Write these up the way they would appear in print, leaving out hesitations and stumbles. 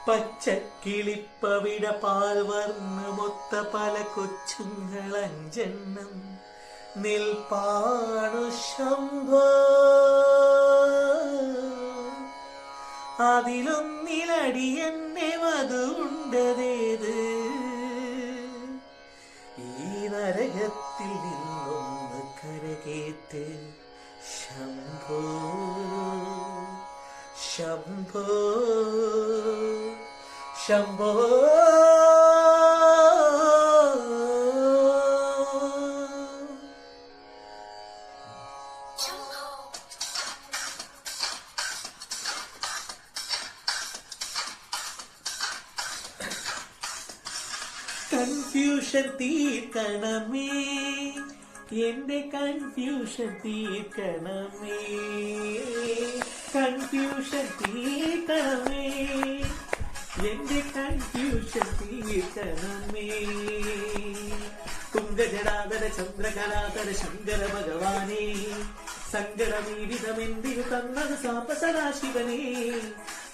പച്ചക്കിളിപ്പവിട പാൽ വർണ്ണമൊത്ത പല കൊച്ചുങ്ങളഞ്ചെണ്ണം നിൽപ്പാണു ശംഭോ. അതിലൊന്നിലടിയെന്നെ വധുണ്ടതേത് ഈ നരകത്തിൽ നിന്നൊന്ന് കരകേറ്റ് ശംഭോ ശംഭോ ശംഭോ. കൺഫ്യൂഷൻ തീർക്കണമേ, എന്റെ കൺഫ്യൂഷൻ തീർക്കണമേ, കൺഫ്യൂഷൻ തീർക്കണമേ, എന്റെ കൺഫ്യൂഷൻ തീർക്കണമേ. തുംഗജടാധര ചന്ദ്രകലാധര ശങ്കര ഭഗവാനേ, സങ്കടമീരിതമെന്തിനു തന്നത് സാപ സദാശിവനേ.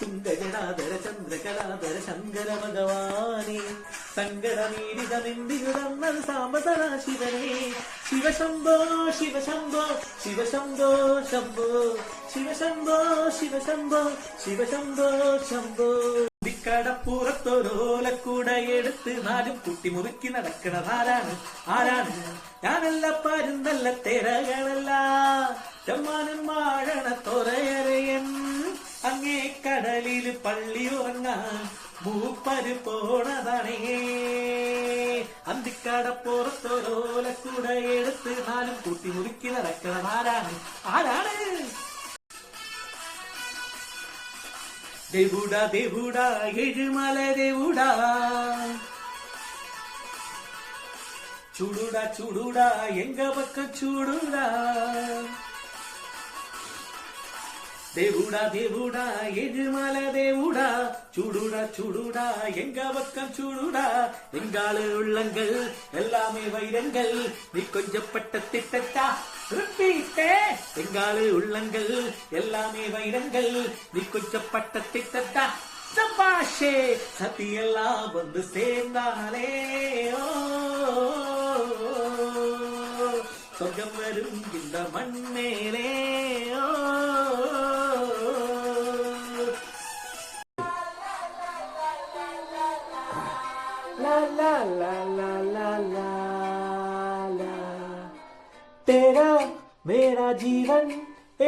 തുംഗജടാധര ചന്ദ്രകലാധര ശങ്കര ഭഗവാനേ, സങ്കടമീരിതമെന്തിനു തന്നത് സാപ സദാശിവനേ. ശിവശംഭോ ശിവശംഭോ ശിവശംഭോ ശംഭോ, ശിവശംഭോ ശിവശംഭോ ശിവശംഭോ ശംഭോ. കടപ്പുറത്തൊരോലക്കൂട എടുത്ത് നാലും കുട്ടി മുറുക്കി നടക്കണതാരാണ്? ആരാണ്? ഞാനല്ല, പരുന്നല്ല, തെരകളല്ല, ചമ്മാനം വാഴണ തൊറയറയൻ. അങ്ങേ കടലിൽ പള്ളി ഉറങ്ങാൻ മൂപ്പര് പോണതാണേ. അന്തിക്കടപ്പുറത്തൊരോലക്കൂട എടുത്ത് നാലും കുട്ടി മുറുക്കി നടക്കണതാരാണ്? ആരാണ്? దేవుడా దేవుడా ఏడుమల దేవుడా, చూడుడా చూడుడా ఎంగ పక్క చూడుడా. దేవుడా దేవుడా ఏడుమల దేవుడా, చూடுடா చూடுடா எங்க பக்கம் చూடுடா. எங்கால உள்ளங்கள் எல்லாமே வைரங்கள், நீ கொஞ்சப்பட்ட திட்டத்தா ரிப்பீட்டே. எங்கால உள்ளங்கள் எல்லாமே வைரங்கள், நீ கொஞ்சப்பட்ட திட்டத்தா சபாஷே. சத்தியெல்லாம் வந்து சேர்ந்தாலே சொர்க்கம் வரும் இந்த மண்மேலே. La la la la la la la. तेरा मेरा जीवन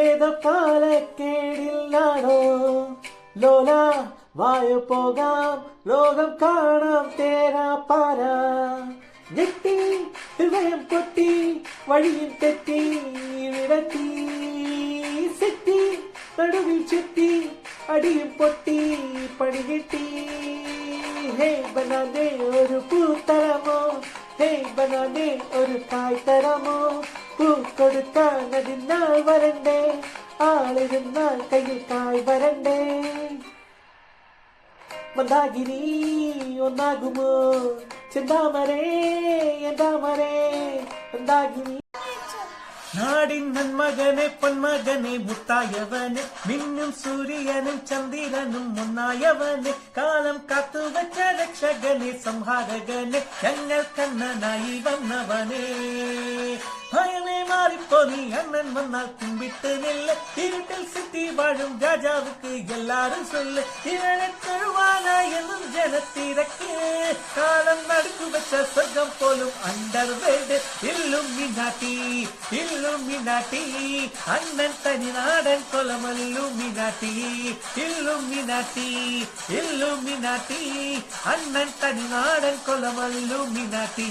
ഏതോ കാലക്കേടില്ലാണോ ലോല. വായു പോകാം, ലോകം കാണാം, തേരാ പാര. ഞെട്ടി ഹൃദയം പൊട്ടി, വഴിയും തെറ്റി, വിടത്തി സെറ്റി, നടുവിൽ ചുറ്റി, അടിയും പൊട്ടി, പണികെട്ടി. ഹേ ബനാനെ ഒരു പൂത്തരമോ, ഹേ ബനാനെ ഒരു കായ് തരമോ. പൂ കൊടുക്കാൻ അതിനാൾ വരണ്ടേ, ആളിരുന്നാൽ കയ്യിൽ കായ് വരണ്ടേ. മന്ദാകിനി ഒന്നാകുമോ ചെന്താമരേ എന്താമരേ മന്ദാകിനി. നാടിൻ നന്മകനെ പൊന്മകനെ മുത്തായവന്, മിന്നും സൂര്യനും ചന്ദ്രനും ഒന്നായവന്, കാലം കാത്തുവച്ച രക്ഷകനെ സംഹാരകനെ, ഞങ്ങൾ കണ്ണനായി വന്നവനെ. ഭയമേ മാറിപ്പോ നീ അണ്ണൻ വന്നാൽ കുമ്പിട്ട് നെല്ല്, ഇരുട്ടിൽ സിറ്റി വാഴും രാജാവുക്ക് എല്ലാരും ചൊല്ല്. ഇവനെ തൊഴുവാനായെന്നും ജനത്തിരക്ക്, കാലം നടുക്കുവച്ച സ്വർഗം പോലും അണ്ടർവേൾഡ്. ഇല്ലുമിനാട്ടി ഇല്ലുമിനാട്ടി, അണ്ണൻ തനിനാടൻ കൊലമല്ലുമിനാട്ടി. ഇല്ലുമിനാട്ടി ഇല്ലുമിനാട്ടി, അണ്ണൻ തനിനാടൻ കൊലമല്ലുമിനാട്ടി.